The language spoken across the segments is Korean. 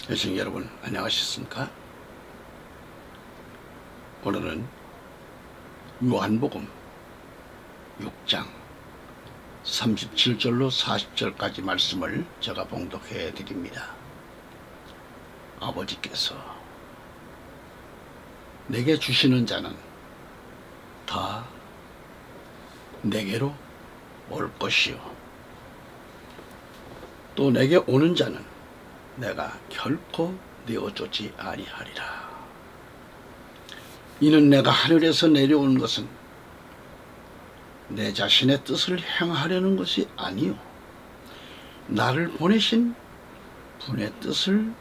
여러분 여러분 안녕하셨습니까? 오늘은 요한복음 6장 37절로 40절까지 말씀을 제가 봉독해 드립니다. 아버지께서 내게 주시는 자는 다 내게로 올 것이요 또 내게 오는 자는 내가 결코 내어쫓지 아니하리라. 이는 내가 하늘에서 내려온 것은 내 자신의 뜻을 행하려는 것이 아니요 나를 보내신 분의 뜻을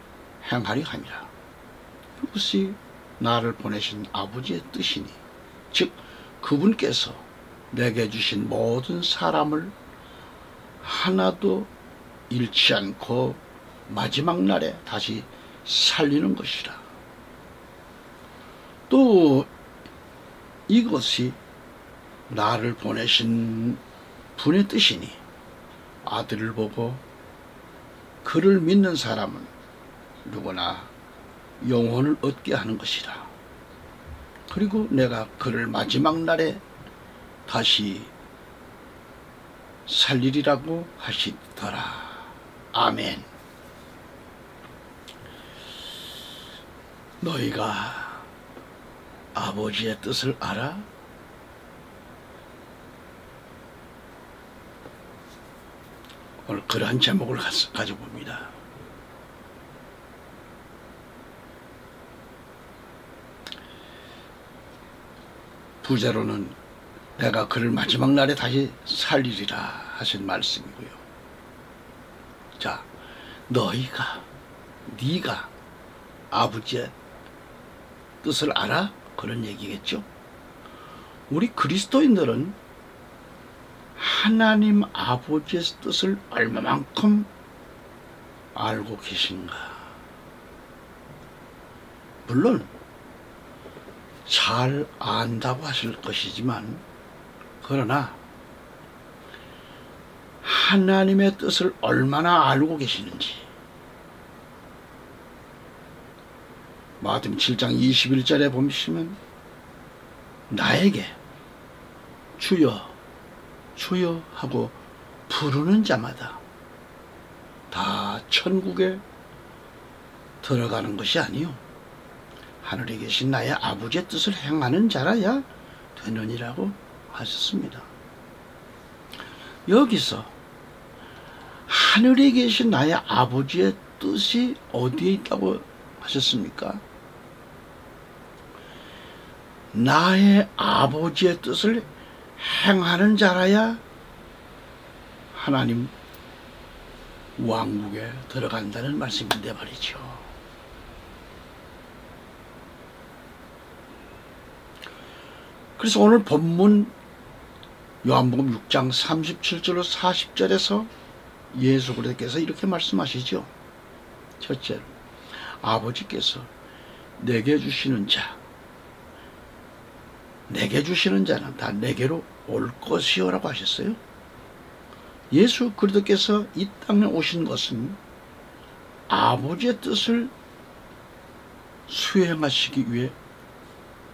행하려 함이라. 이것이 나를 보내신 아버지의 뜻이니 즉 그분께서 내게 주신 모든 사람을 하나도 잃지 않고 마지막 날에 다시 살리는 것이라. 또 이것이 나를 보내신 분의 뜻이니 아들을 보고 그를 믿는 사람은 누구나 영혼을 얻게 하는 것이라. 그리고 내가 그를 마지막 날에 다시 살리리라고 하시더라. 아멘. 너희가 아버지의 뜻을 알아? 오늘 그러한 제목을 가지고 봅니다. 부제로는 내가 그를 마지막 날에 다시 살리리라 하신 말씀이고요. 자, 네가 아버지의 뜻을 알아? 그런 얘기겠죠. 우리 그리스도인들은 하나님 아버지의 뜻을 얼마만큼 알고 계신가? 물론 잘 안다고 하실 것이지만 그러나 하나님의 뜻을 얼마나 알고 계시는지 마태복음 7장 21절에 보시면 나에게 주여 주여 하고 부르는 자마다 다 천국에 들어가는 것이 아니요 하늘에 계신 나의 아버지의 뜻을 행하는 자라야 되느니라고 하셨습니다. 여기서 하늘에 계신 나의 아버지의 뜻이 어디에 있다고 하셨습니까? 나의 아버지의 뜻을 행하는 자라야 하나님 왕국에 들어간다는 말씀인데 말이죠. 그래서 오늘 본문 요한복음 6장 37절로 40절에서 예수 그리스도께서 이렇게 말씀하시죠. 첫째로 아버지께서 내게 주시는 자는 다 내게로 올 것이요 라고 하셨어요. 예수 그리스도께서 이 땅에 오신 것은 아버지의 뜻을 수행하시기 위해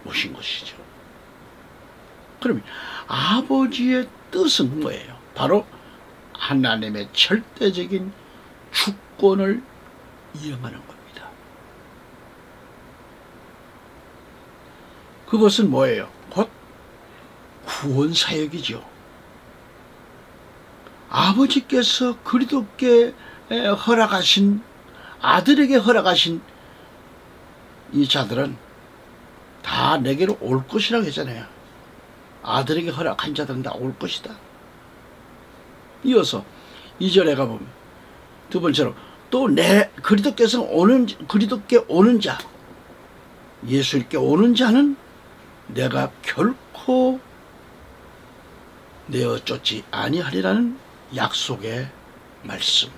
오신 것이죠. 그러면 아버지의 뜻은 뭐예요? 바로 하나님의 절대적인 주권을 이행하는 겁니다. 그것은 뭐예요? 곧 구원사역이죠. 아버지께서 그리스도께 허락하신 아들에게 허락하신 이 자들은 다 내게로 올 것이라고 했잖아요. 아들에게 허락한 자들은 다 올 것이다. 이어서 2절에 가보면 두 번째로 또 그리스도께 오는 자 예수께 오는 자는 내가 결코 내어쫓지 아니하리라는 약속의 말씀.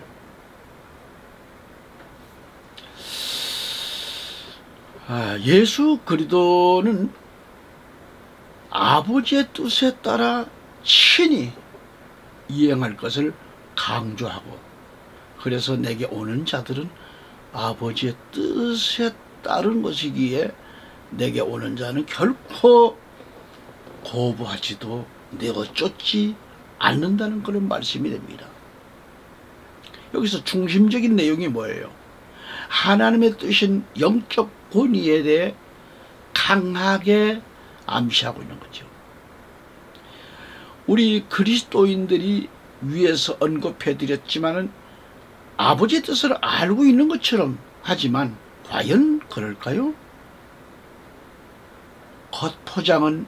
예수 그리스도는 아버지의 뜻에 따라 친히 이행할 것을 강조하고 그래서 내게 오는 자들은 아버지의 뜻에 따른 것이기에 내게 오는 자는 결코 거부하지도 내어 쫓지 않는다는 그런 말씀이 됩니다. 여기서 중심적인 내용이 뭐예요? 하나님의 뜻인 영적 권위에 대해 강하게 암시하고 있는 거죠. 우리 그리스도인들이 위에서 언급해 드렸지만은 아버지의 뜻을 알고 있는 것처럼 하지만 과연 그럴까요? 겉포장은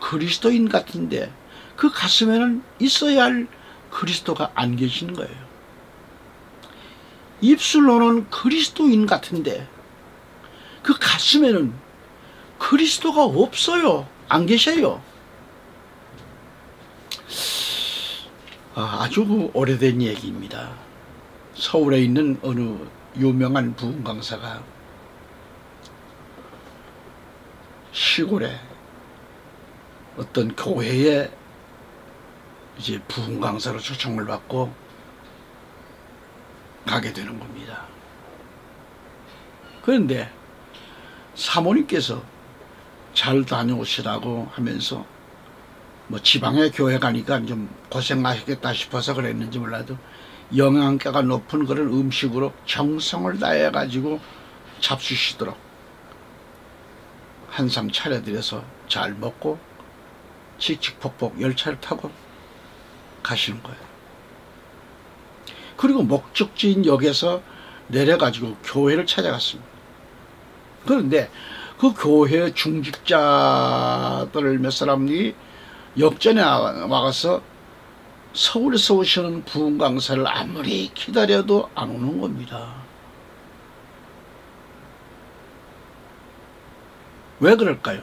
그리스도인 같은데 그 가슴에는 있어야 할 그리스도가 안 계시는 거예요. 입술로는 그리스도인 같은데 그 가슴에는 그리스도가 없어요. 안 계셔요. 아주 오래된 얘기입니다. 서울에 있는 어느 유명한 부흥 강사가 시골에 어떤 교회에 이제 부흥 강사로 초청을 받고 가게 되는 겁니다. 그런데 사모님께서 잘 다녀오시라고 하면서 뭐 지방에 교회 가니까 좀 고생하시겠다 싶어서 그랬는지 몰라도 영양가가 높은 그런 음식으로 정성을 다해 가지고 잡수시도록 한상 차려드려서 잘 먹고 칙칙폭폭 열차를 타고 가시는 거예요. 그리고 목적지인 역에서 내려가지고 교회를 찾아갔습니다. 그런데 그 교회 중직자들 몇 사람이 역전에 와가서 서울에서 오시는 부흥 강사를 아무리 기다려도 안 오는 겁니다. 왜 그럴까요?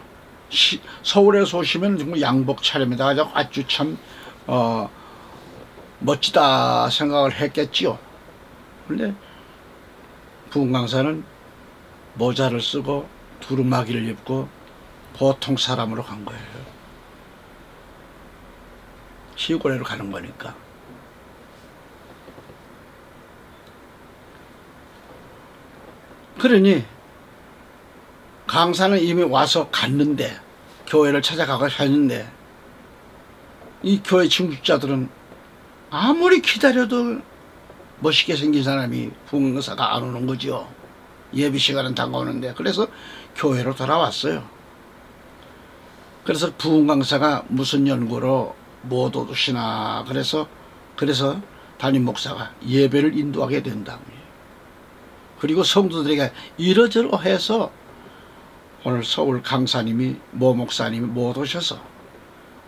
서울에서 오시면 정말 양복 차림에다가 아주 참 멋지다 생각을 했겠지요. 그런데 부흥 강사는 모자를 쓰고 두루마기를 입고 보통 사람으로 간 거예요. 시골에로 가는 거니까. 그러니 강사는 이미 와서 갔는데 교회를 찾아가고 했는데 이 교회 중직자들은 아무리 기다려도 멋있게 생긴 사람이 부흥 강사가 안 오는 거죠. 예비 시간은 다가오는데. 그래서 교회로 돌아왔어요. 그래서 부흥 강사가 무슨 연구로 못 오시나 그래서 담임 목사가 예배를 인도하게 된다고요. 그리고 성도들에게 이러저러 해서 오늘 서울 강사님이 모 목사님이 못 오셔서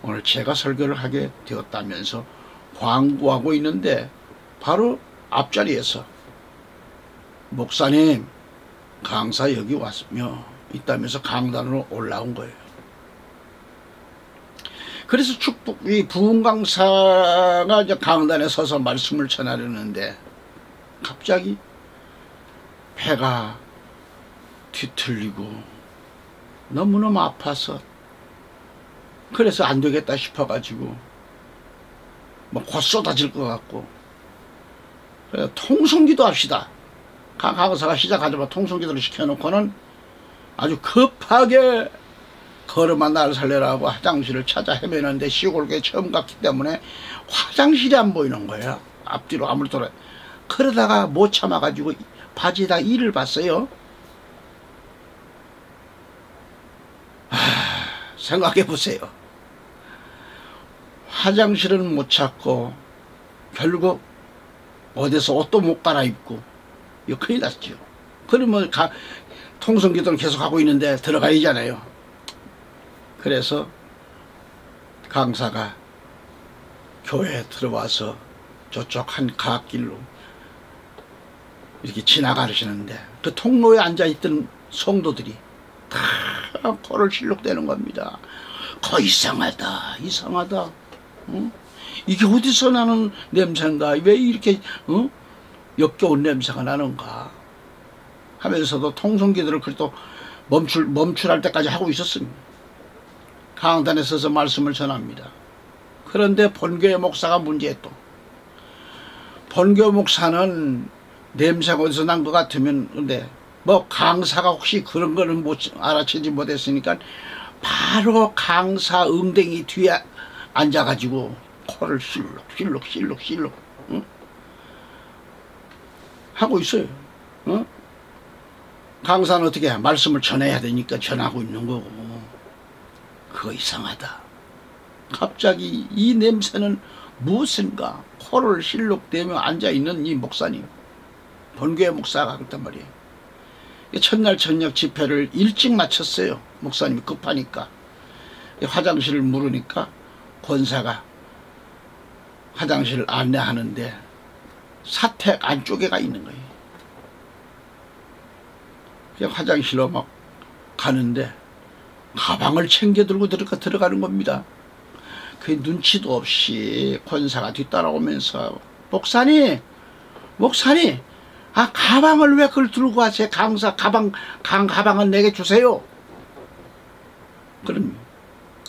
오늘 제가 설교를 하게 되었다면서 광고하고 있는데 바로 앞자리에서 목사님 강사 여기 왔으며 있다면서 강단으로 올라온 거예요. 그래서 이 부흥 강사가 이제 강단에 서서 말씀을 전하려는데 갑자기 배가 뒤틀리고 너무너무 아파서 그래서 안 되겠다 싶어가지고 뭐 곧 쏟아질 것 같고 그래서 통성기도 합시다. 강사가 시작하자마자 통성기도를 시켜놓고는 아주 급하게 걸음아 날 살려라고 화장실을 찾아 헤매는데 시골에 처음 갔기 때문에 화장실이 안 보이는 거예요. 앞뒤로 아무리 돌아. 그러다가 못 참아가지고 바지에다 이를 봤어요. 생각해 보세요. 화장실은 못 찾고 결국 어디서 옷도 못 갈아입고 이거 큰일 났죠. 그러면 통성기도는 계속 하고 있는데 들어가야잖아요. 그래서 강사가 교회에 들어와서 저쪽 한 갓길로 이렇게 지나가시는데 그 통로에 앉아있던 성도들이 다 코를 실룩대는 겁니다. 이상하다 이상하다. 이게 어디서 나는 냄새인가, 왜 이렇게 역겨운 냄새가 나는가 하면서도 통성기도를 그래도 멈출할 때까지 하고 있었습니다. 강단에 서서 말씀을 전합니다. 그런데 본교회 목사가 문제였던, 본교회 목사는 냄새가 어디서 난 것 같으면, 근데 뭐 강사가 혹시 그런 거는 못 알아채지 못했으니까 바로 강사 응댕이 뒤에 앉아가지고 코를 실룩 응? 하고 있어요. 응? 강사는 어떻게 해? 말씀을 전해야 되니까 전하고 있는 거고. 그거 이상하다. 갑자기 이 냄새는 무엇인가? 코를 실룩대며 앉아있는 이 목사님, 본교회 목사가 그랬단 말이에요. 첫날 저녁 집회를 일찍 마쳤어요. 목사님이 급하니까. 화장실을 물으니까 권사가 화장실을 안내하는데 사택 안쪽에 가 있는 거예요. 그냥 화장실로 막 가는데 가방을 챙겨 들고 들어가는 겁니다. 그 눈치도 없이 권사가 뒤따라오면서 목사님 아 가방을 왜 그걸 들고 가세요? 강사 가방은 내게 주세요.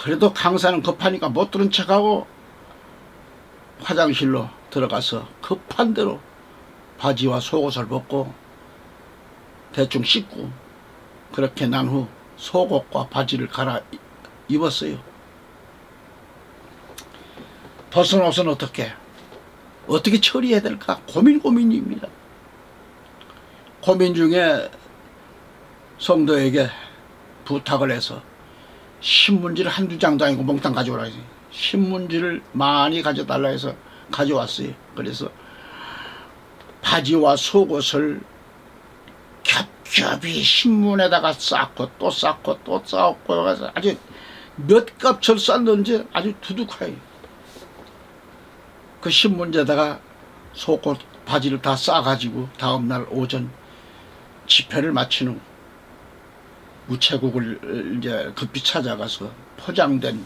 그래도 강사는 급하니까 못 들은 척하고 화장실로 들어가서 급한 대로 바지와 속옷을 벗고 대충 씻고 그렇게 난 후 속옷과 바지를 갈아 입었어요. 벗은 옷은 어떻게 처리해야 될까 고민입니다. 고민 중에 성도에게 부탁을 해서 신문지를 한두 장도 아니고 몽땅 가져오라 해서 신문지를 많이 가져달라 해서 가져왔어요. 그래서 바지와 속옷을 겹겹이 신문에다가 쌓고 또 쌓고 또 쌓고 아주 몇 겹을 쌓는지 아주 두둑하게 그 신문지에다가 속옷 바지를 다 싸가지고 다음날 오전 집회를 마친 후 우체국을 이제 급히 찾아가서 포장된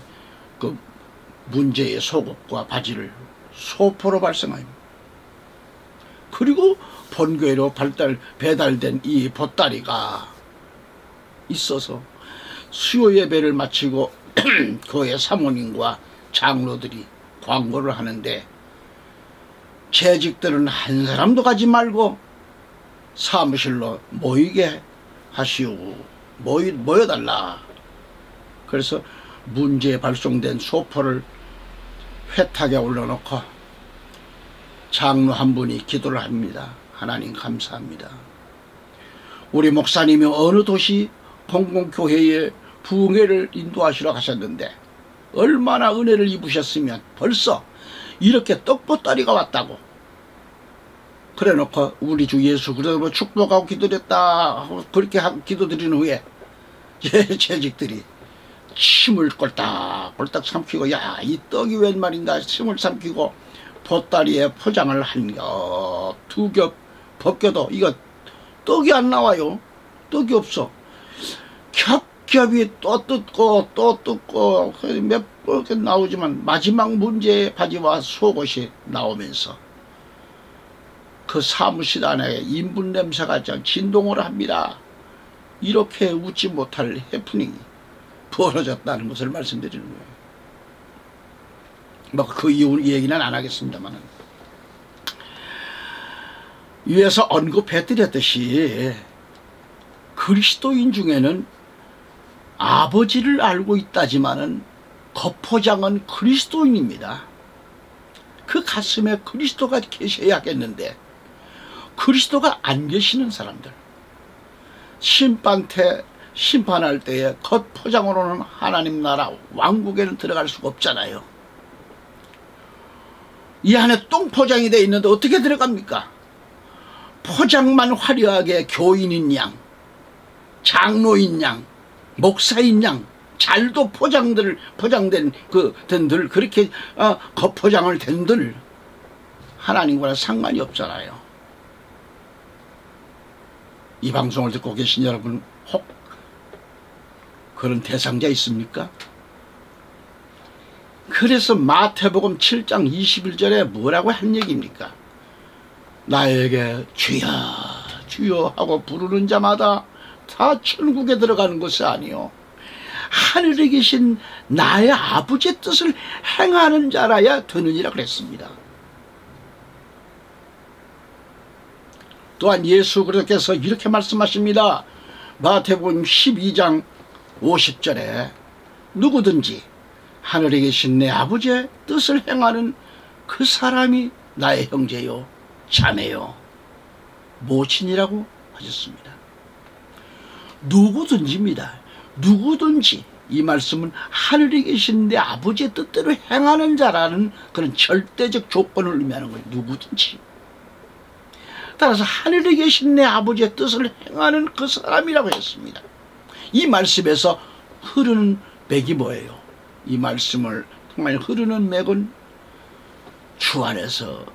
그 문제의 속옷과 바지를 소포로 발송합니다. 그리고 본교회로 배달된 이 보따리가 있어서 수요 예배를 마치고 교회 사모님과 장로들이 광고를 하는데 재직들은 한 사람도 가지 말고 사무실로 모이게 하시오. 모여달라. 그래서 문제에 발송된 소포를 회탁에 올려놓고 장로 한 분이 기도를 합니다. 하나님 감사합니다. 우리 목사님이 어느 도시 공공교회에 부흥회를 인도하시러 가셨는데 얼마나 은혜를 입으셨으면 벌써 이렇게 떡보따리가 왔다고 그래 놓고 우리 주 예수 그리스도 축복하고 기도했다 하고 그렇게 기도드린 후에 재직들이 침을 꼴딱꼴딱 삼키고 야 이 떡이 웬 말인가 침을 삼키고 보따리에 포장을 한 겹 두 겹 벗겨도 이거 떡이 안 나와요. 떡이 없어. 겹겹이 또 뜯고 또 뜯고 몇 번 나오지만 마지막 문제의 바지와 속옷이 나오면서 그 사무실 안에 인분 냄새가 진동을 합니다. 이렇게 웃지 못할 해프닝이 벌어졌다는 것을 말씀드리는 거예요. 뭐 그 이후 얘기는 안 하겠습니다만 위에서 언급해드렸듯이 그리스도인 중에는 아버지를 알고 있다지만은 겉포장은 그리스도인입니다. 그 가슴에 그리스도가 계셔야겠는데 그리스도가 안 계시는 사람들 심판할 때에 겉포장으로는 하나님 나라 왕국에는 들어갈 수가 없잖아요. 이 안에 똥포장이 되어 있는데 어떻게 들어갑니까? 포장만 화려하게 교인인 양, 장로인 양, 목사인 양, 잘도 포장된 된들 그렇게 겉포장을 된들 하나님과는 상관이 없잖아요. 이 방송을 듣고 계신 여러분 혹 그런 대상자 있습니까? 그래서 마태복음 7장 21절에 뭐라고 한 얘기입니까? 나에게 주여 주여 하고 부르는 자마다 다 천국에 들어가는 것이 아니요 하늘에 계신 나의 아버지의 뜻을 행하는 자라야 되느니라 그랬습니다. 또한 예수 그리스도께서 이렇게 말씀하십니다. 마태복음 12장 50절에 누구든지 하늘에 계신 내 아버지의 뜻을 행하는 그 사람이 나의 형제요 자매요 모친이라고 하셨습니다. 누구든지입니다. 누구든지. 이 말씀은 하늘에 계신 내 아버지의 뜻대로 행하는 자라는 그런 절대적 조건을 의미하는 거예요. 누구든지. 따라서 하늘에 계신 내 아버지의 뜻을 행하는 그 사람이라고 했습니다. 이 말씀에서 흐르는 맥이 뭐예요? 이 말씀을 정말 흐르는 맥은 주 안에서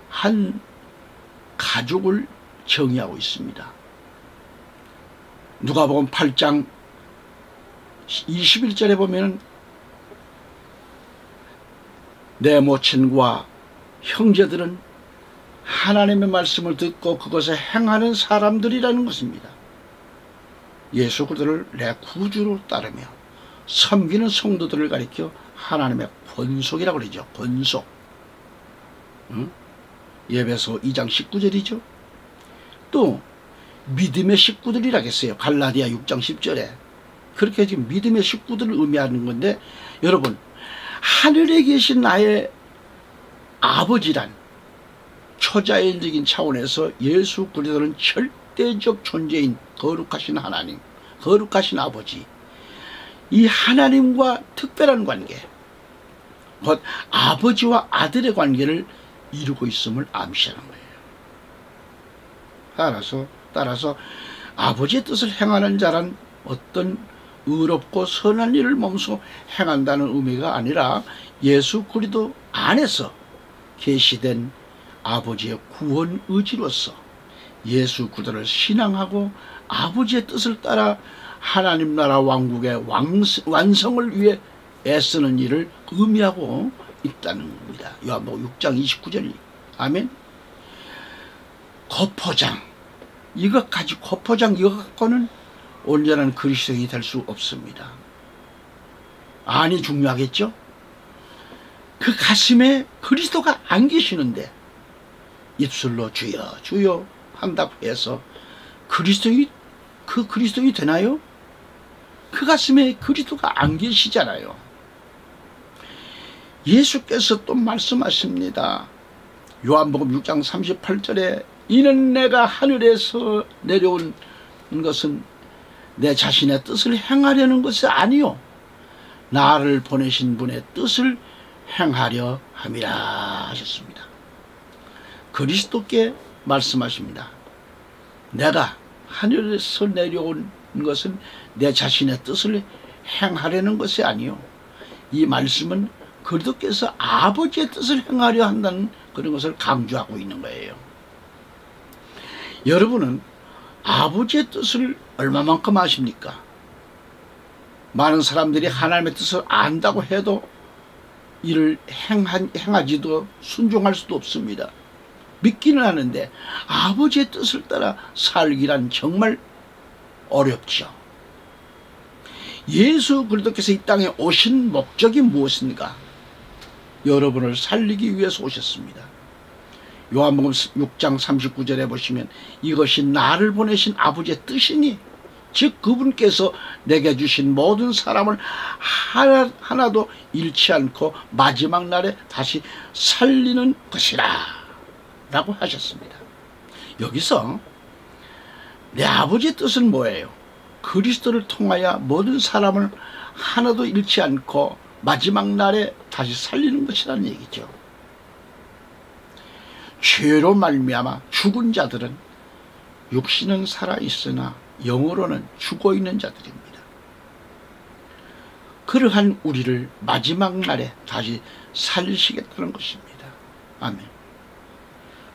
한 가족을 정의하고 있습니다. 누가복음 8장 21절에 보면 내 모친과 형제들은 하나님의 말씀을 듣고 그것을 행하는 사람들이라는 것입니다. 예수 그리스도를 내 구주로 따르며 섬기는 성도들을 가리켜 하나님의 권속이라고 그러죠. 권속. 에베소 2장 19절이죠. 또 믿음의 식구들이라고 했어요. 갈라디아 6장 10절에. 그렇게 지금 믿음의 식구들을 의미하는 건데, 여러분 하늘에 계신 나의 아버지란 초자연적인 차원에서 예수 그리스도는 절대적 존재인 거룩하신 하나님, 거룩하신 아버지, 이 하나님과 특별한 관계, 곧 아버지와 아들의 관계를 이루고 있음을 암시하는 거예요. 따라서 아버지의 뜻을 행하는 자란 어떤 의롭고 선한 일을 몸소 행한다는 의미가 아니라 예수 그리스도 안에서 계시된 아버지의 구원 의지로서 예수 그리스도를 신앙하고 아버지의 뜻을 따라 하나님 나라 왕국의 완성을 위해 애쓰는 일을 의미하고 있다는 겁니다. 요한복음 6장 29절. 아멘. 거포장, 이것 갖고는 온전한 그리스도인이 될 수 없습니다. 안이 중요하겠죠? 그 가슴에 그리스도가 안 계시는데 입술로 주여 주여 한다고 해서 그리스도인이 되나요? 그 가슴에 그리스도가 안 계시잖아요. 예수께서 또 말씀하십니다. 요한복음 6장 38절에 이는 내가 하늘에서 내려온 것은 내 자신의 뜻을 행하려는 것이 아니요 나를 보내신 분의 뜻을 행하려 함이라 하셨습니다. 그리스도께 말씀하십니다. 내가 하늘에서 내려온 것은 내 자신의 뜻을 행하려는 것이 아니요, 이 말씀은 그리스도께서 아버지의 뜻을 행하려 한다는 그런 것을 강조하고 있는 거예요. 여러분은 아버지의 뜻을 얼마만큼 아십니까? 많은 사람들이 하나님의 뜻을 안다고 해도 이를 행하지도 순종할 수도 없습니다. 믿기는 하는데 아버지의 뜻을 따라 살기란 정말 어렵죠. 예수 그리스도께서 이 땅에 오신 목적이 무엇인가? 여러분을 살리기 위해서 오셨습니다. 요한복음 6장 39절에 보시면 이것이 나를 보내신 아버지의 뜻이니 즉 그분께서 내게 주신 모든 사람을 하나도 잃지 않고 마지막 날에 다시 살리는 것이라 라고 하셨습니다. 여기서 내 아버지의 뜻은 뭐예요? 그리스도를 통하여 모든 사람을 하나도 잃지 않고 마지막 날에 다시 살리는 것이라는 얘기죠. 죄로 말미암아 죽은 자들은 육신은 살아있으나 영으로는 죽어있는 자들입니다. 그러한 우리를 마지막 날에 다시 살리시겠다는 것입니다. 아멘.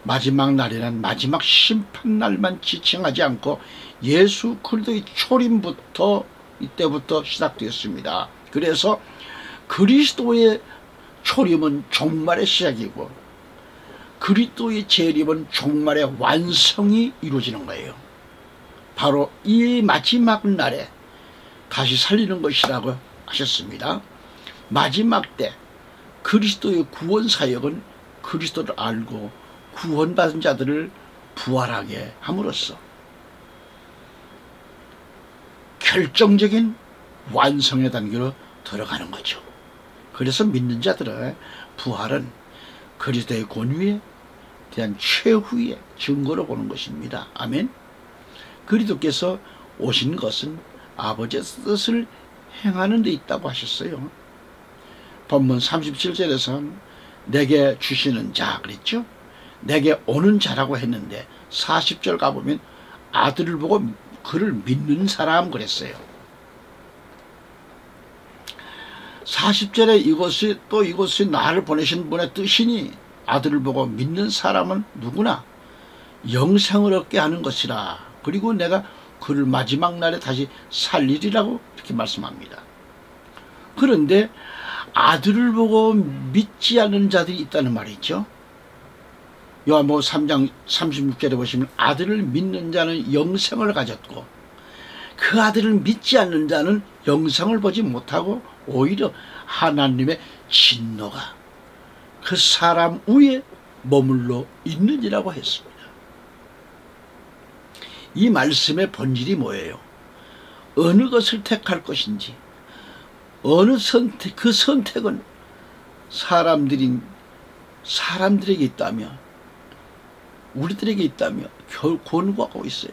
마지막 날이란 마지막 심판날만 지칭하지 않고 예수 그리스도의 초림부터 이때부터 시작되었습니다. 그래서 그리스도의 초림은 종말의 시작이고 그리스도의 재림은 종말의 완성이 이루어지는 거예요. 바로 이 마지막 날에 다시 살리는 것이라고 하셨습니다. 마지막 때 그리스도의 구원 사역은 그리스도를 알고 구원받은 자들을 부활하게 함으로써 결정적인 완성의 단계로 들어가는 거죠. 그래서 믿는 자들의 부활은 그리스도의 권위에 대한 최후의 증거로 보는 것입니다. 아멘. 그리스도께서 오신 것은 아버지의 뜻을 행하는 데 있다고 하셨어요. 본문 37절에서 내게 주시는 자 그랬죠. 내게 오는 자라고 했는데 40절 가보면 아들을 보고 그를 믿는 사람 그랬어요. 40절에 이것이 나를 보내신 분의 뜻이니 아들을 보고 믿는 사람은 누구나 영생을 얻게 하는 것이라. 그리고 내가 그를 마지막 날에 다시 살리리라고 이렇게 말씀합니다. 그런데 아들을 보고 믿지 않는 자들이 있다는 말이죠. 요한복음 3장 36절에 보시면 아들을 믿는 자는 영생을 가졌고 그 아들을 믿지 않는 자는 영생을 보지 못하고 오히려 하나님의 진노가 그 사람 위에 머물러 있느니라고 했습니다. 이 말씀의 본질이 뭐예요? 어느 것을 택할 것인지, 어느 선택, 그 선택은 사람들에게 있다며, 우리들에게 있다며 권고하고 있어요.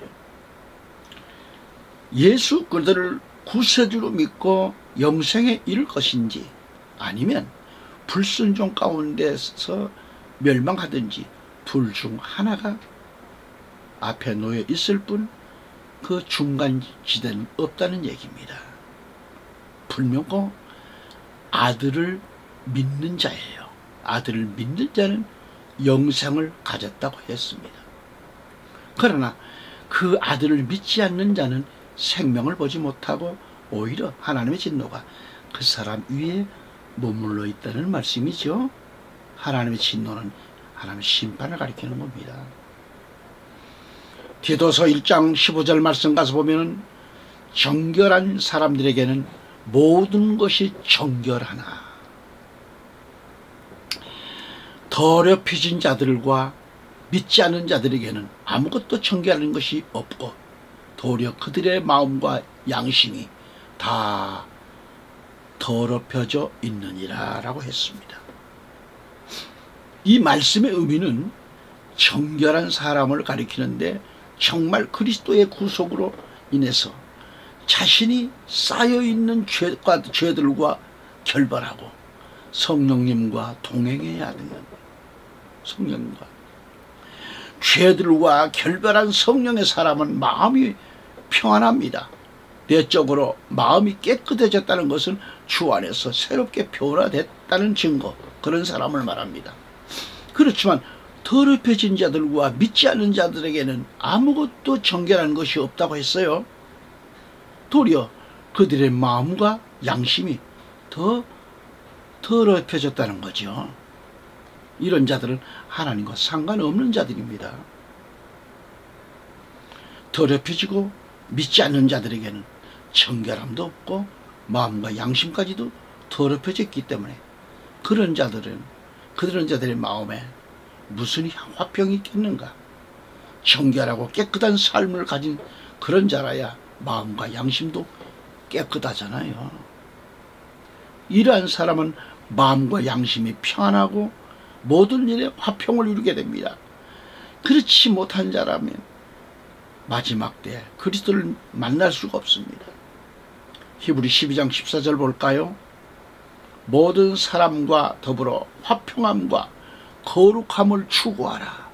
예수 그들을 구세주로 믿고 영생에 이를 것인지, 아니면 불순종 가운데서 멸망하든지 둘 중 하나가 앞에 놓여 있을 뿐 그 중간 지대는 없다는 얘기입니다. 불명고 아들을 믿는 자예요. 아들을 믿는 자는 영생을 가졌다고 했습니다. 그러나 그 아들을 믿지 않는 자는 생명을 보지 못하고 오히려 하나님의 진노가 그 사람 위에 머물러 있다는 말씀이죠. 하나님의 진노는 하나님의 심판을 가리키는 겁니다. 디도서 1장 15절 말씀 가서 보면은 정결한 사람들에게는 모든 것이 정결하나 더럽혀진 자들과 믿지 않는 자들에게는 아무것도 정결한 것이 없고 도리어 그들의 마음과 양심이 다 더럽혀져 있느니라 라고 했습니다. 이 말씀의 의미는 정결한 사람을 가리키는데 정말 그리스도의 구속으로 인해서 자신이 쌓여있는 죄들과 결별하고 성령님과 동행해야 되는 성령과 죄들과 결별한 성령의 사람은 마음이 평안합니다. 내적으로 마음이 깨끗해졌다는 것은 주 안에서 새롭게 변화됐다는 증거, 그런 사람을 말합니다. 그렇지만 더럽혀진 자들과 믿지 않는 자들에게는 아무것도 정결한 것이 없다고 했어요. 도리어 그들의 마음과 양심이 더 더럽혀졌다는 거죠. 이런 자들은 하나님과 상관없는 자들입니다. 더럽혀지고 믿지 않는 자들에게는 정결함도 없고 마음과 양심까지도 더럽혀졌기 때문에 그런 자들의 마음에 무슨 화평이 있겠는가. 정결하고 깨끗한 삶을 가진 그런 자라야 마음과 양심도 깨끗하잖아요. 이러한 사람은 마음과 양심이 평안하고 모든 일에 화평을 이루게 됩니다. 그렇지 못한 자라면 마지막 때 그리스도를 만날 수가 없습니다. 히브리 12장 14절 볼까요? 모든 사람과 더불어 화평함과 거룩함을 추구하라.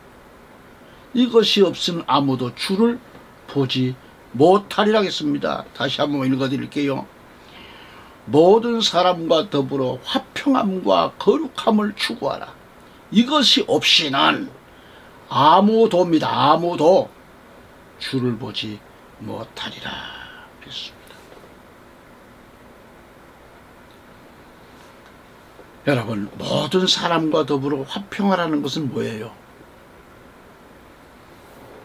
이것이 없으면 아무도 주를 보지 못하리라 하겠습니다. 다시 한번 읽어드릴게요. 모든 사람과 더불어 화평함과 거룩함을 추구하라. 이것이 없이는 아무도입니다. 아무도 주를 보지 못하리라 그랬습니다. 여러분, 모든 사람과 더불어 화평하라는 것은 뭐예요?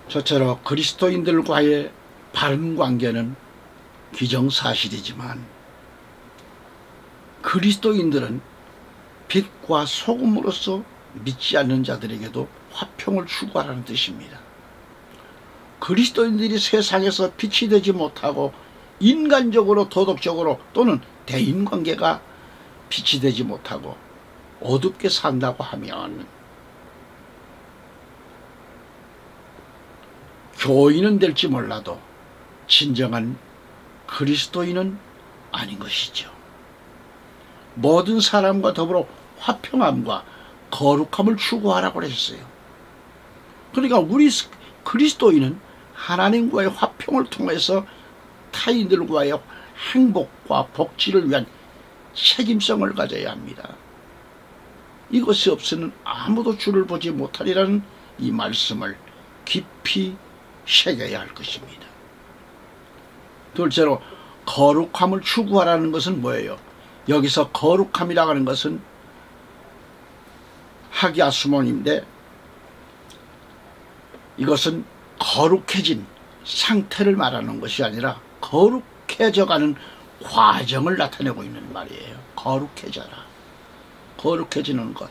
저처럼 그리스도인들과의 바른 관계는 기정사실이지만 그리스도인들은 빛과 소금으로서 믿지 않는 자들에게도 화평을 추구하라는 뜻입니다. 그리스도인들이 세상에서 빛이 되지 못하고 인간적으로 도덕적으로 또는 대인관계가 빛이 되지 못하고 어둡게 산다고 하면 교인은 될지 몰라도 진정한 그리스도인은 아닌 것이죠. 모든 사람과 더불어 화평함과 거룩함을 추구하라고 했어요. 그러니까 우리 그리스도인은 하나님과의 화평을 통해서 타인들과의 행복과 복지를 위한 책임성을 가져야 합니다. 이것이 없이는 아무도 주를 보지 못하리라는 이 말씀을 깊이 새겨야 할 것입니다. 둘째로 거룩함을 추구하라는 것은 뭐예요? 여기서 거룩함이라고 하는 것은 하기야수모인데 이것은 거룩해진 상태를 말하는 것이 아니라 거룩해져가는 과정을 나타내고 있는 말이에요. 거룩해져라. 거룩해지는 것.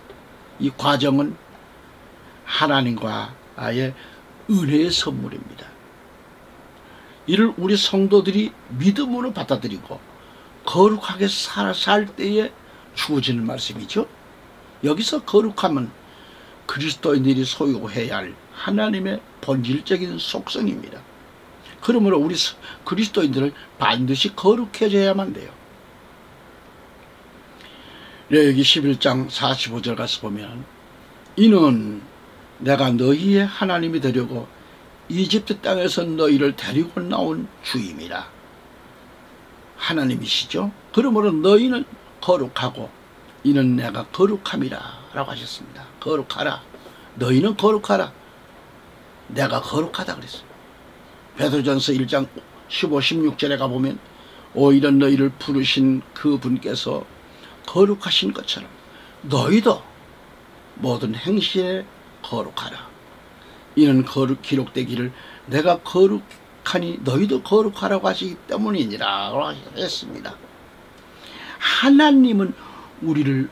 이 과정은 하나님과의 은혜의 선물입니다. 이를 우리 성도들이 믿음으로 받아들이고 거룩하게 살 때에 주어지는 말씀이죠. 여기서 거룩함은 그리스도인들이 소유해야 할 하나님의 본질적인 속성입니다. 그러므로 우리 그리스도인들은 반드시 거룩해져야만 돼요. 레위기 11장 45절 가서 보면 이는 내가 너희의 하나님이 되려고 이집트 땅에서 너희를 데리고 나온 주임이라. 하나님이시죠. 그러므로 너희는 거룩하고 이는 내가 거룩함이라 라고 하셨습니다. 거룩하라. 너희는 거룩하라. 내가 거룩하다 그랬어요. 베드로전서 1장 15, 16절에 가보면 오히려 너희를 부르신 그 분께서 거룩하신 것처럼 너희도 모든 행실에 거룩하라. 이는 기록되기를 내가 거룩하니 너희도 거룩하라고 하시기 때문이니라 했습니다. 하나님은 우리를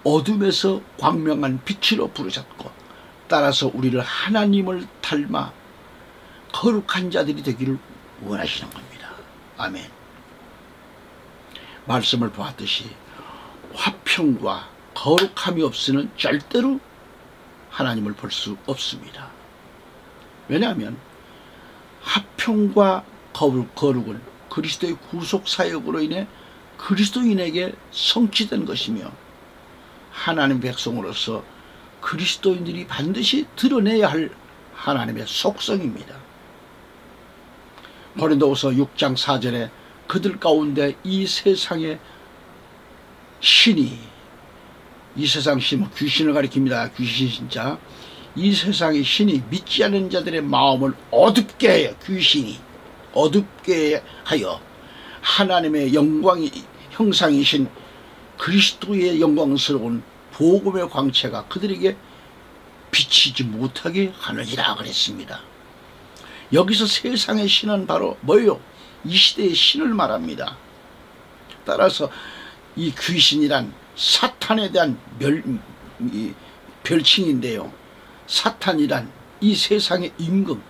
어둠에서 광명한 빛으로 부르셨고 따라서 우리를 하나님을 닮아 거룩한 자들이 되기를 원하시는 겁니다. 아멘. 말씀을 보았듯이 화평과 거룩함이 없이는 절대로 하나님을 볼 수 없습니다. 왜냐하면 화평과 거룩은 그리스도의 구속사역으로 인해 그리스도인에게 성취된 것이며 하나님 백성으로서 그리스도인들이 반드시 드러내야 할 하나님의 속성입니다. 고린도후서 6장 4절에 그들 가운데 이 세상의 신이 이 세상 신 귀신을 가리킵니다. 귀신 진짜 이 세상의 신이 믿지 않는 자들의 마음을 어둡게 해요. 귀신이 어둡게 하여 하나님의 영광이 형상이신 그리스도의 영광스러운 복음의 광채가 그들에게 비치지 못하게 하느니라 그랬습니다. 여기서 세상의 신은 바로 뭐예요? 이 시대의 신을 말합니다. 따라서 이 귀신이란 사탄에 대한 별칭인데요. 사탄이란 이 세상의 임금,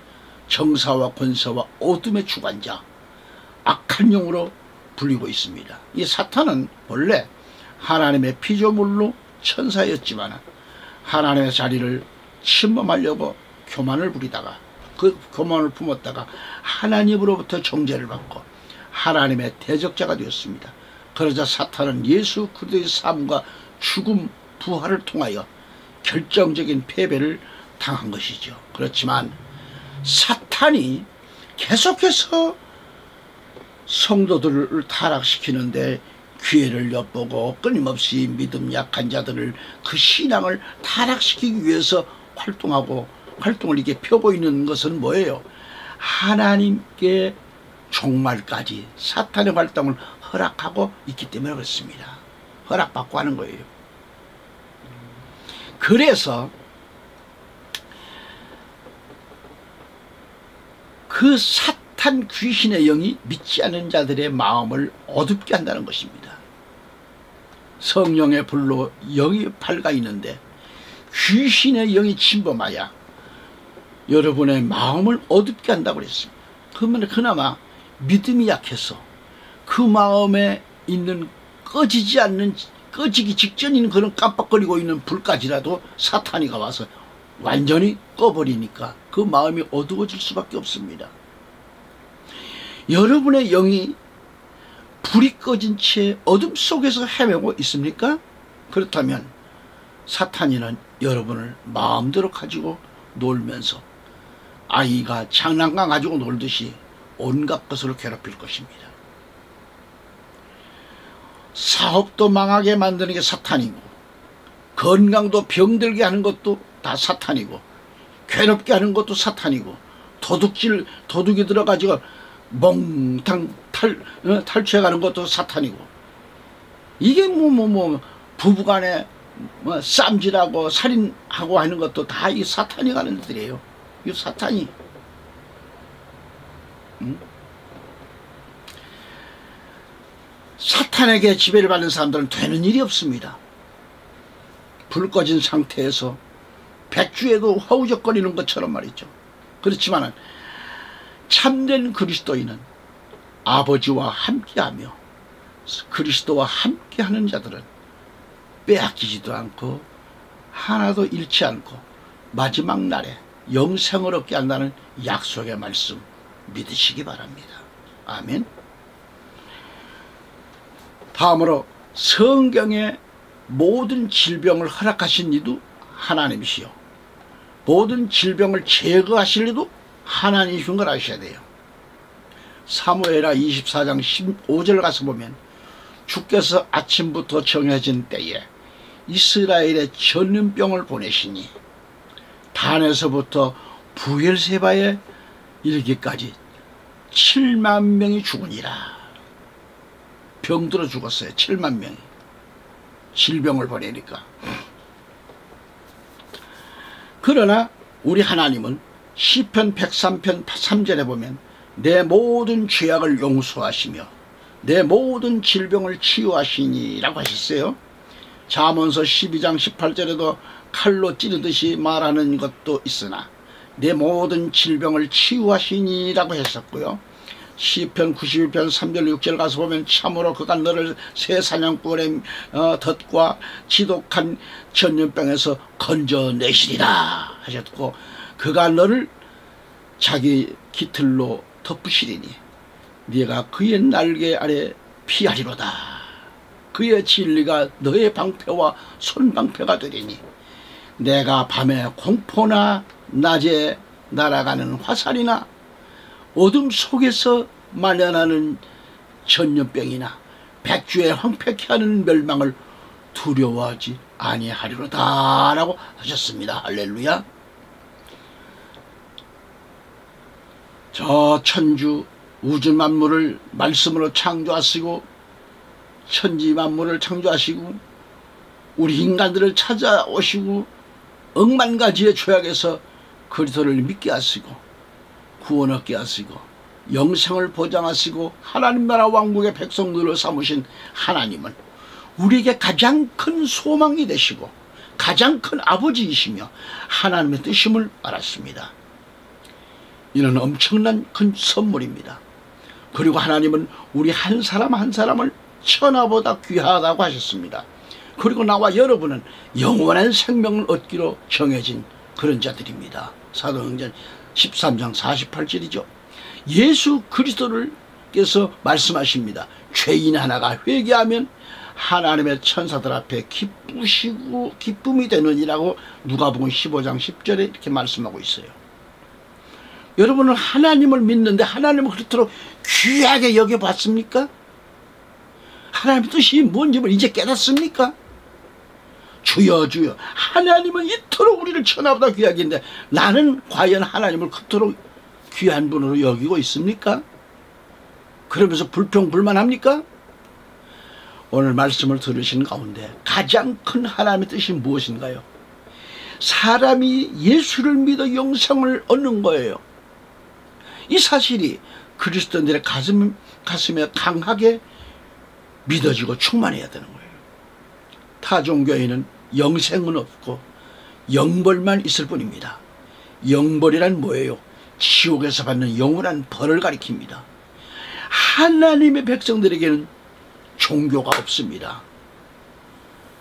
정사와 권세와 어둠의 주관자, 악한 영으로 불리고 있습니다. 이 사탄은 원래 하나님의 피조물로 천사였지만 하나님의 자리를 침범하려고 교만을 부리다가 그 교만을 품었다가 하나님으로부터 정죄를 받고 하나님의 대적자가 되었습니다. 그러자 사탄은 예수 그리스도의 삶과 죽음, 부활을 통하여 결정적인 패배를 당한 것이죠. 그렇지만 사탄이 계속해서 성도들을 타락시키는데 기회를 엿보고 끊임없이 믿음 약한 자들을 그 신앙을 타락시키기 위해서 활동을 이렇게 펴고 있는 것은 뭐예요? 하나님께 종말까지 사탄의 활동을 허락하고 있기 때문에 그렇습니다. 허락받고 하는 거예요. 그래서 그 사탄 귀신의 영이 믿지 않는 자들의 마음을 어둡게 한다는 것입니다. 성령의 불로 영이 밝아 있는데 귀신의 영이 침범하여 여러분의 마음을 어둡게 한다고 그랬습니다. 그러면 그나마 믿음이 약해서 그 마음에 있는 꺼지기 직전인 그런 깜빡거리고 있는 불까지라도 사탄이가 와서 완전히 꺼버리니까 그 마음이 어두워질 수밖에 없습니다. 여러분의 영이 불이 꺼진 채 어둠 속에서 헤매고 있습니까? 그렇다면 사탄이는 여러분을 마음대로 가지고 놀면서 아이가 장난감 가지고 놀듯이 온갖 것으로 괴롭힐 것입니다. 사업도 망하게 만드는 게 사탄이고, 건강도 병들게 하는 것도 다 사탄이고, 괴롭게 하는 것도 사탄이고, 도둑이 들어가지고 몽탕 탈취해가는 것도 사탄이고, 이게 부부간에 쌈질하고 살인하고 하는 것도 다 이 사탄이 가는 데들이에요. 이 사탄이. 사탄에게 지배를 받는 사람들은 되는 일이 없습니다. 불 꺼진 상태에서 백주에도 허우적거리는 것처럼 말이죠. 그렇지만 참된 그리스도인은 아버지와 함께하며 그리스도와 함께하는 자들은 빼앗기지도 않고 하나도 잃지 않고 마지막 날에 영생을 얻게 한다는 약속의 말씀 믿으시기 바랍니다. 아멘. 다음으로 성경에 모든 질병을 허락하신 이도 하나님이시요 모든 질병을 제거하실 이도 하나님이신 걸 아셔야 돼요. 사무엘하 24장 15절 가서 보면 주께서 아침부터 정해진 때에 이스라엘의 전염병을 보내시니 단에서부터 부엘세바에 이르기까지 7만 명이 죽으니라. 병들어 죽었어요. 7만 명이. 질병을 보내니까. 그러나 우리 하나님은 시편 103편 3절에 보면 내 모든 죄악을 용서하시며 내 모든 질병을 치유하시니 라고 하셨어요. 잠언서 12장 18절에도 칼로 찌르듯이 말하는 것도 있으나 내 모든 질병을 치유하시니 라고 했었고요. 시편 91편 3절 6절 가서 보면 참으로 그가 너를 새 사냥꾼의 덫과 지독한 전염병에서 건져내시리라 하셨고, 그가 너를 자기 깃털로 덮으시리니 네가 그의 날개 아래 피하리로다. 그의 진리가 너의 방패와 손방패가 되리니 내가 밤에 공포나 낮에 날아가는 화살이나 어둠 속에서 만연하는 전염병이나 백주에 황폐케 하는 멸망을 두려워하지 아니하리로다 라고 하셨습니다. 할렐루야. 저 천주 우주 만물을 말씀으로 창조하시고 천지 만물을 창조하시고 우리 인간들을 찾아오시고 억만 가지의 죄악에서 그리스도를 믿게 하시고 구원 얻게 하시고 영생을 보장하시고 하나님 나라 왕국의 백성들을 삼으신 하나님은 우리에게 가장 큰 소망이 되시고 가장 큰 아버지이시며 하나님의 뜻임을 알았습니다. 이는 엄청난 큰 선물입니다. 그리고 하나님은 우리 한 사람 한 사람을 천하보다 귀하다고 하셨습니다. 그리고 나와 여러분은 영원한 생명을 얻기로 정해진 그런 자들입니다. 사도행전 13장 48절이죠. 예수 그리스도께서 말씀하십니다. 죄인 하나가 회개하면 하나님의 천사들 앞에 기쁨이 되느니라고 누가복음 15장 10절에 이렇게 말씀하고 있어요. 여러분은 하나님을 믿는데 하나님을 그렇도록 귀하게 여겨봤습니까? 하나님의 뜻이 뭔지를 이제 깨닫습니까? 주여 주여, 하나님은 이토록 우리를 천하보다 귀하게 했는데 나는 과연 하나님을 그토록 귀한 분으로 여기고 있습니까? 그러면서 불평불만합니까? 오늘 말씀을 들으신 가운데 가장 큰 하나님의 뜻이 무엇인가요? 사람이 예수를 믿어 영생을 얻는 거예요. 이 사실이 그리스도인들의 가슴에 강하게 믿어지고 충만해야 되는 거예요. 타종교회는 영생은 없고 영벌만 있을 뿐입니다. 영벌이란 뭐예요? 지옥에서 받는 영원한 벌을 가리킵니다. 하나님의 백성들에게는 종교가 없습니다.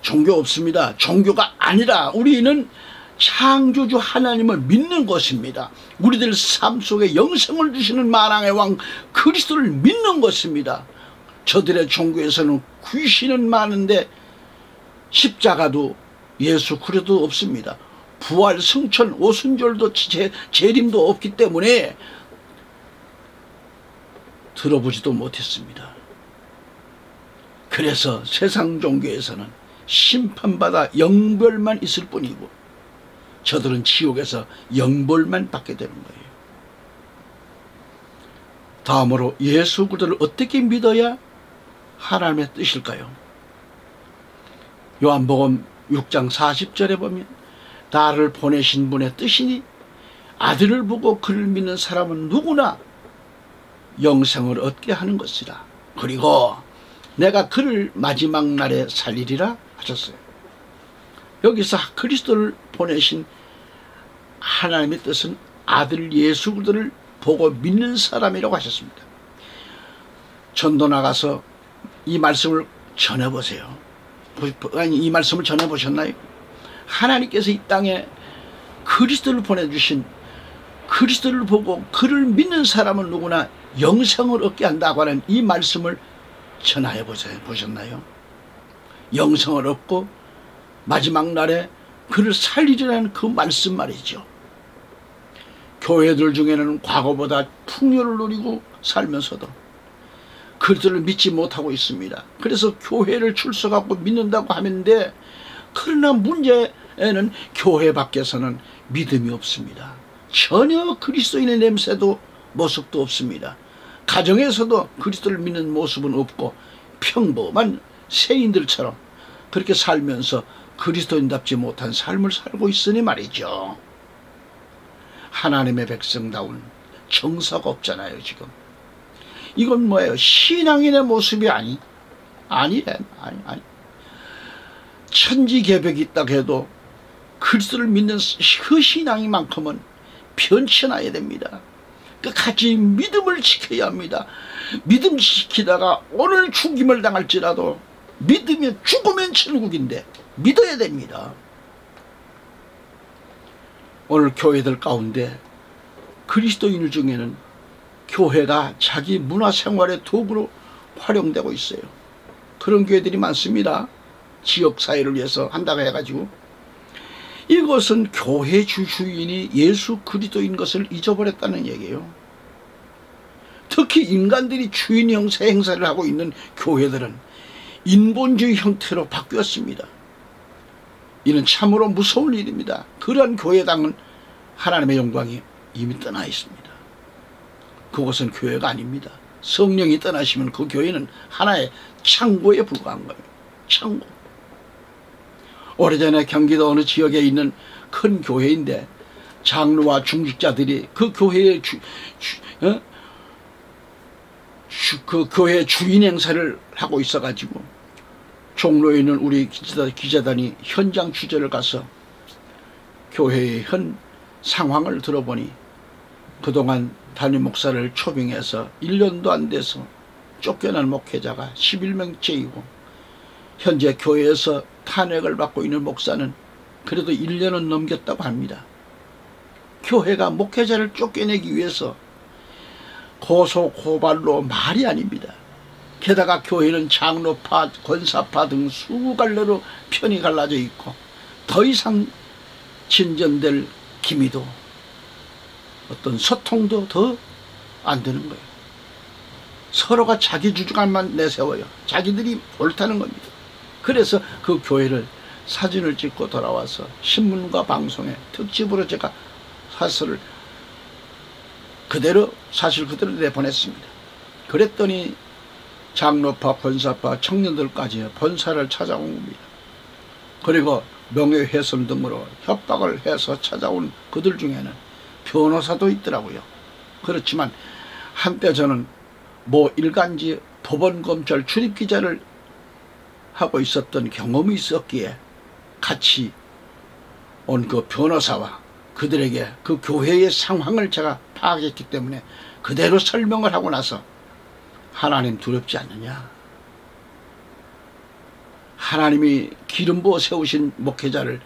종교 없습니다. 종교가 아니라 우리는 창조주 하나님을 믿는 것입니다. 우리들 삶 속에 영생을 주시는 만왕의 왕 그리스도를 믿는 것입니다. 저들의 종교에서는 귀신은 많은데 십자가도 예수 그리스도 없습니다. 부활, 승천, 오순절도 재림도 없기 때문에 들어보지도 못했습니다. 그래서 세상 종교에서는 심판받아 영벌만 있을 뿐이고 저들은 지옥에서 영벌만 받게 되는 거예요. 다음으로 예수 그리스도를 어떻게 믿어야 하나님의 뜻일까요? 요한복음 6장 40절에 보면 나를 보내신 분의 뜻이니 아들을 보고 그를 믿는 사람은 누구나 영생을 얻게 하는 것이라. 그리고 내가 그를 마지막 날에 살리리라 하셨어요. 여기서 그리스도를 보내신 하나님의 뜻은 아들 예수 그리스도를 보고 믿는 사람이라고 하셨습니다. 전도 나가서 이 말씀을 전해보세요. 아니, 이 말씀을 전해보셨나요? 하나님께서 이 땅에 그리스도를 보내주신 그리스도를 보고 그를 믿는 사람은 누구나 영생을 얻게 한다고 하는 이 말씀을 전하여 보셨나요? 영생을 얻고 마지막 날에 그를 살리리라는 그 말씀 말이죠. 교회들 중에는 과거보다 풍요를 누리고 살면서도 그리스도를 믿지 못하고 있습니다. 그래서 교회를 출석하고 믿는다고 하는데 그러나 문제는 교회 밖에서는 믿음이 없습니다. 전혀 그리스도인의 냄새도 모습도 없습니다. 가정에서도 그리스도를 믿는 모습은 없고 평범한 세인들처럼 그렇게 살면서 그리스도인답지 못한 삶을 살고 있으니 말이죠. 하나님의 백성다운 정서가 없잖아요. 지금 이건 뭐예요? 신앙인의 모습이 아니래. 천지개벽이 있다고 해도 그리스도를 믿는 그 신앙이만큼은 변천해야 됩니다. 끝까지 믿음을 지켜야 합니다. 믿음 지키다가 오늘 죽임을 당할지라도 믿으면 죽으면 천국인데 믿어야 됩니다. 오늘 교회들 가운데 그리스도인 중에는 교회가 자기 문화생활의 도구로 활용되고 있어요. 그런 교회들이 많습니다. 지역사회를 위해서 한다고 해가지고 이것은 교회 주인이 예수 그리스도인 것을 잊어버렸다는 얘기예요. 특히 인간들이 주인 형태 행사를 하고 있는 교회들은 인본주의 형태로 바뀌었습니다. 이는 참으로 무서운 일입니다. 그러한 교회당은 하나님의 영광이 이미 떠나 있습니다. 그것은 교회가 아닙니다. 성령이 떠나시면 그 교회는 하나의 창고에 불과한 거예요. 창고. 오래전에 경기도 어느 지역에 있는 큰 교회인데 장로와 중직자들이 그 교회의 그 교회 주인 행사를 하고 있어가지고 종로에 있는 우리 기자단이 현장 취재를 가서 교회의 현 상황을 들어보니 그동안 담임 목사를 초빙해서 1년도 안 돼서 쫓겨난 목회자가 11명째이고 현재 교회에서 탄핵을 받고 있는 목사는 그래도 1년은 넘겼다고 합니다. 교회가 목회자를 쫓겨내기 위해서 고소 고발로 말이 아닙니다. 게다가 교회는 장로파, 권사파 등 수갈래로 편이 갈라져 있고 더 이상 진전될 기미도 어떤 소통도 더 안 되는 거예요. 서로가 자기 주장만 내세워요. 자기들이 옳다는 겁니다. 그래서 그 교회를 사진을 찍고 돌아와서 신문과 방송에 특집으로 제가 사실 그대로 내보냈습니다. 그랬더니 장로파, 권사파, 청년들까지 본사를 찾아온 겁니다. 그리고 명예훼손 등으로 협박을 해서 찾아온 그들 중에는 변호사도 있더라고요. 그렇지만 한때 저는 일간지 법원검찰 출입기자를 하고 있었던 경험이 있었기에 같이 온 그 변호사와 그들에게 그 교회의 상황을 제가 파악했기 때문에 그대로 설명을 하고 나서 하나님 두렵지 않느냐, 하나님이 기름 부어 세우신 목회자를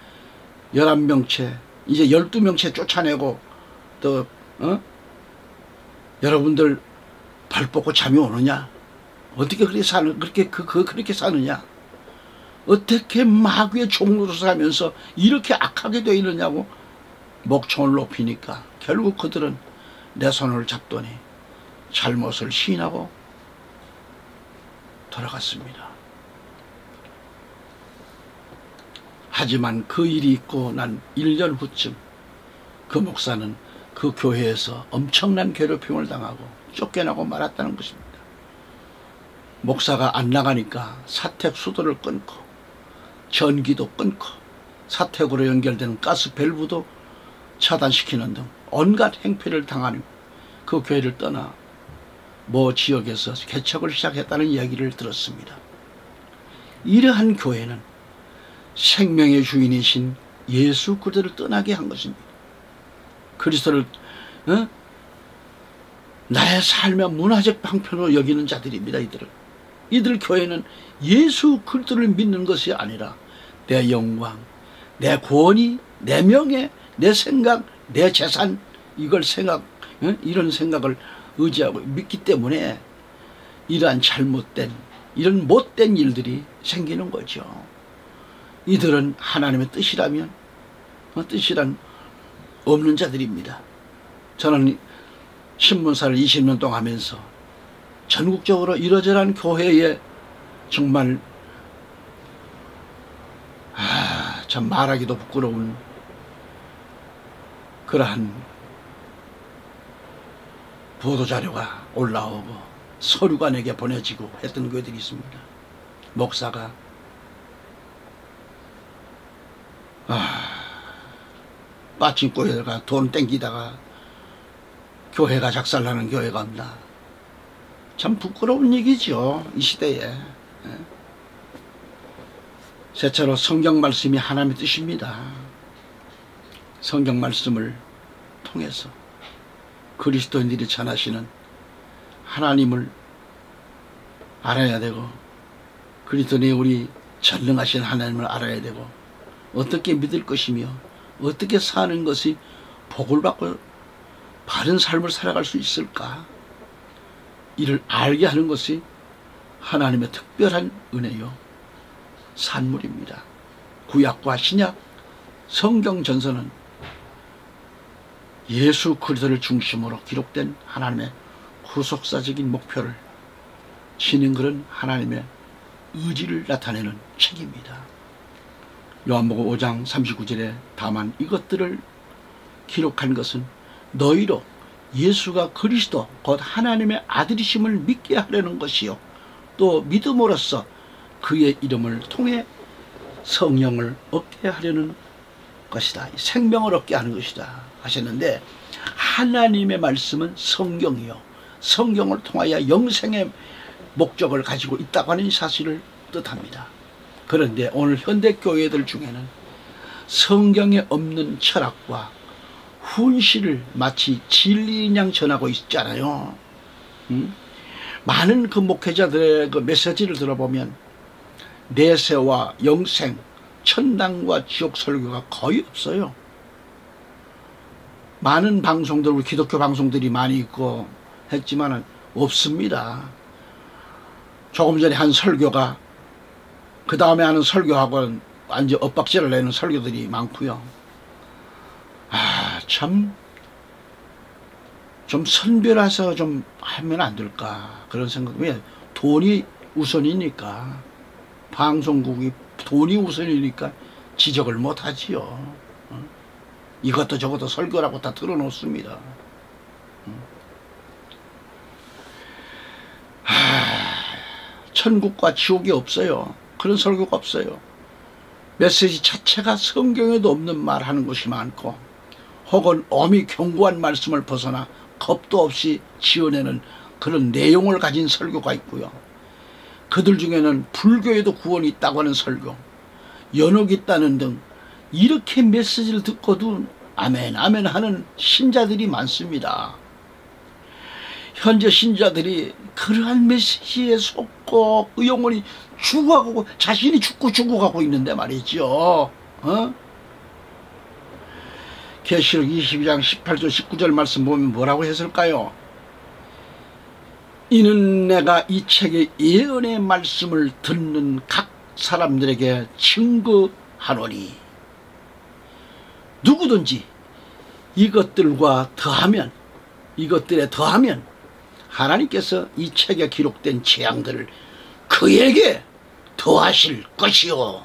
11명째 이제 12명째 쫓아내고 또 여러분들 발 뻗고 잠이 오느냐, 어떻게 그렇게 사느냐, 어떻게 마귀의 종로로 살면서 이렇게 악하게 되어 있느냐고 목청을 높이니까 결국 그들은 내 손을 잡더니 잘못을 시인하고 돌아갔습니다. 하지만 그 일이 있고 난 1년 후쯤 그 목사는 그 교회에서 엄청난 괴롭힘을 당하고 쫓겨나고 말았다는 것입니다. 목사가 안 나가니까 사택 수도를 끊고 전기도 끊고 사택으로 연결되는 가스 밸브도 차단시키는 등 온갖 행패를 당하는 그 교회를 떠나 모 지역에서 개척을 시작했다는 이야기를 들었습니다. 이러한 교회는 생명의 주인이신 예수 그리스도를 떠나게 한 것입니다. 그리스도를 나의 삶의 문화적 방편으로 여기는 자들입니다. 이들 교회는 예수 그리스도를 믿는 것이 아니라 내 영광, 내 권위, 내 명예, 내 생각, 내 재산, 이런 생각을 의지하고 믿기 때문에 이러한 잘못된, 이런 못된 일들이 생기는 거죠. 이들은 하나님의 뜻이라면 뜻이란 없는 자들입니다. 저는 신문사를 20년 동안 하면서 전국적으로 이러저러한 교회에 정말 참 말하기도 부끄러운 그러한 보도자료가 올라오고 서류가 내게 보내지고 했던 교회들이 있습니다. 목사가 빠친코에다가 돈 땡기다가 교회가 작살나는 교회가 없나. 참 부끄러운 얘기죠, 이 시대에. 셋째로 성경 말씀이 하나님의 뜻입니다. 성경 말씀을 통해서 그리스도인들이 전하시는 하나님을 알아야 되고, 그리스도인이 우리 전능하신 하나님을 알아야 되고, 어떻게 믿을 것이며 어떻게 사는 것이 복을 받고 바른 삶을 살아갈 수 있을까, 이를 알게 하는 것이 하나님의 특별한 은혜요 산물입니다. 구약과 신약 성경 전서는 예수 그리스도를 중심으로 기록된 하나님의 후속사적인 목표를 지닌 그런 하나님의 의지를 나타내는 책입니다. 요한복음 5장 39절에 다만 이것들을 기록한 것은 너희로 예수가 그리스도 곧 하나님의 아들이심을 믿게 하려는 것이요 또 믿음으로써 그의 이름을 통해 성령을 얻게 하려는 것이다, 생명을 얻게 하는 것이다 하셨는데, 하나님의 말씀은 성경이요 성경을 통하여 영생의 목적을 가지고 있다고 하는 사실을 뜻합니다. 그런데 오늘 현대교회들 중에는 성경에 없는 철학과 훈시를 마치 진리인 양 전하고 있잖아요. 많은 그 목회자들의 그 메시지를 들어보면 내세와 영생, 천당과 지옥 설교가 거의 없어요. 많은 방송들, 우리 기독교 방송들이 많이 있고 했지만 없습니다. 조금 전에 한 설교가 그 다음에 하는 설교하고는 완전 엇박질을 내는 설교들이 많고요. 참 좀 선별해서 좀 하면 안 될까 그런 생각. 왜? 돈이 우선이니까, 방송국이 돈이 우선이니까 지적을 못하지요. 이것도 저것도 설교라고 다 틀어놓습니다. 천국과 지옥이 없어요. 그런 설교가 없어요. 메시지 자체가 성경에도 없는 말 하는 것이 많고, 혹은 엄히 견고한 말씀을 벗어나 겁도 없이 지어내는 그런 내용을 가진 설교가 있고요. 그들 중에는 불교에도 구원이 있다고 하는 설교, 연옥이 있다는 등 이렇게 메시지를 듣고도 아멘 아멘 하는 신자들이 많습니다. 현재 신자들이 그러한 메시지에 속고 그 영혼이 죽어가고 자신이 죽어가고 있는데 말이죠. 계시록 22장 18절 19절 말씀 보면 뭐라고 했을까요? 이는 내가 이 책의 예언의 말씀을 듣는 각 사람들에게 증거하노니 누구든지 이것들에 더하면 하나님께서 이 책에 기록된 재앙들을 그에게 더하실 것이요,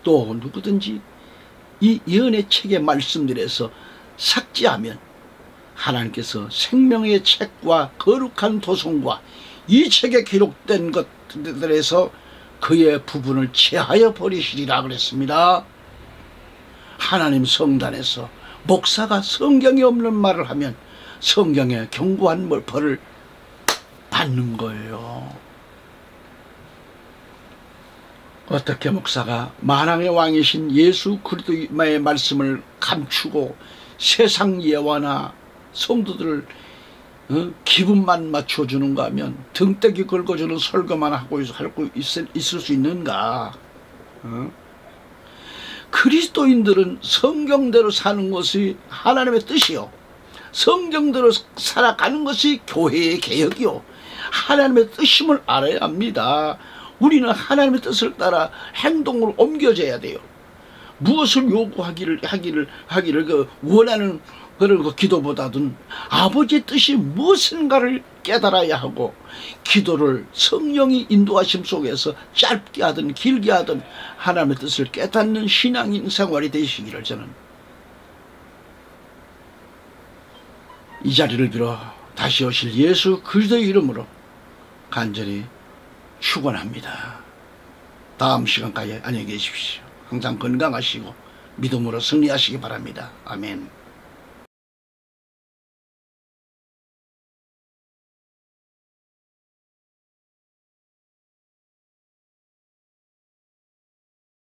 또 누구든지 이 예언의 책의 말씀들에서 삭제하면 하나님께서 생명의 책과 거룩한 도성과 이 책에 기록된 것들에서 그의 부분을 제하여 버리시리라 그랬습니다. 하나님 성단에서 목사가 성경에 없는 말을 하면 성경에 경고한 벌을 받는 거예요. 어떻게 목사가 만왕의 왕이신 예수 그리스도의 말씀을 감추고 세상 예화나 성도들을 기분만 맞춰주는가 하면 등대기 긁어주는 설교만 하고 있을 수 있는가? 그리스도인들은 성경대로 사는 것이 하나님의 뜻이요, 성경대로 살아가는 것이 교회의 개혁이요, 하나님의 뜻임을 알아야 합니다. 우리는 하나님의 뜻을 따라 행동을 옮겨져야 돼요. 무엇을 요구하기를 원하는 그런 기도보다는 아버지의 뜻이 무엇인가를 깨달아야 하고, 기도를 성령이 인도하심 속에서 짧게 하든 길게 하든 하나님의 뜻을 깨닫는 신앙인 생활이 되시기를 저는 이 자리를 빌어 다시 오실 예수 그리스도의 이름으로 간절히 축원합니다. 다음 시간까지 안녕히 계십시오. 항상 건강하시고 믿음으로 승리하시기 바랍니다. 아멘.